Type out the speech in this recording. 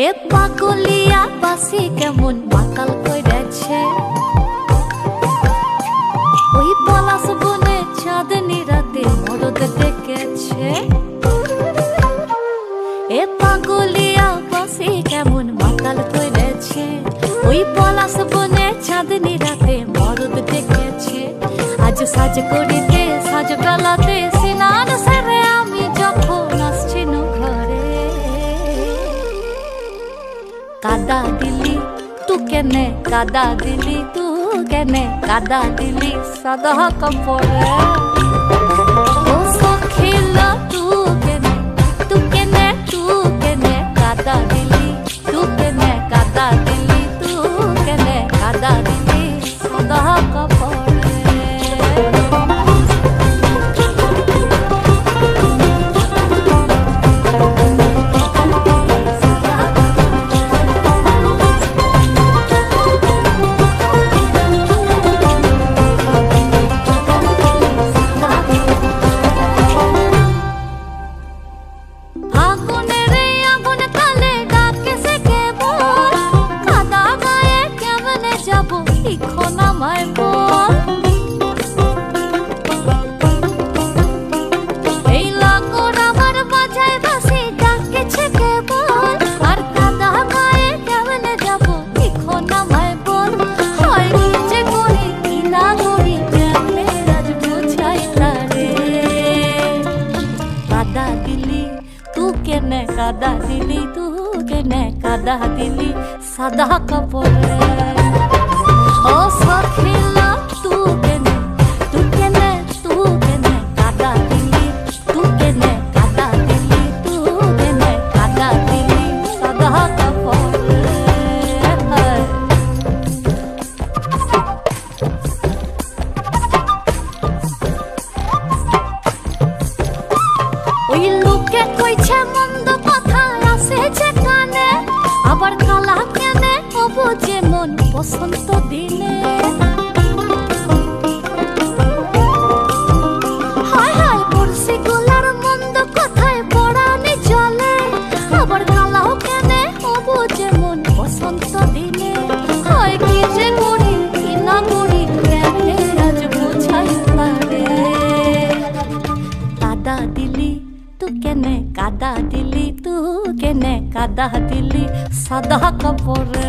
এ পাগলিয়া বাসি কেমন মাতাল কইরাছে, ওই পলাশ বনে চাঁদনি রাতে মরদ ডেকেছে। এ পাগলিয়া বাসি কেমন মাতাল কইরাছে, ওই পলাশ বনে চাঁদনি রাতে মরদ ডেকেছে। আজ সাজ করিতে সাজ বেলাতে সিনান সেরে আমি যখন আসছি ঘরে, কাদা দিলি তু কেনে, কাদা দিলি তু কেনে, কাদা দিলি সাদা কাপড়ে। ও সখিলা তু কেনে, তু কেনে, তু কেনে কাদা দিলি, তু কেনে কাদা দিলি, তু কেনে কাদা দিলি সাদা কাপড়ে। কাদা দিলি তু কেনে, কাদা দিলি সাদা কাপড়ে। ও সখিলা তু কেনে, তু কেনে, তু কেনে কাদা দিলি, তু কেনে কাদা দিলি, তু কেনে কাদা দিলি সাদা কাপড়ে। ওই লোকে কইছে মন্দ কথা আসেছে কানে, আবার কালা কেনে হবো যেমন বসন্ত দিনে। হায় হায় বর্ষি গোলার মন্দ কথায় পড়ানি চলে, আবার কালাও কেনে হবো যেমন বসন্ত দিনে। হয় কি যে করি কি না করি কেনে আজ বোঝাই পারে। কাদা দিলি তু কেনে, কাদা দিলি তু কেনে কাদা দিলি সাদা কাপড়ে।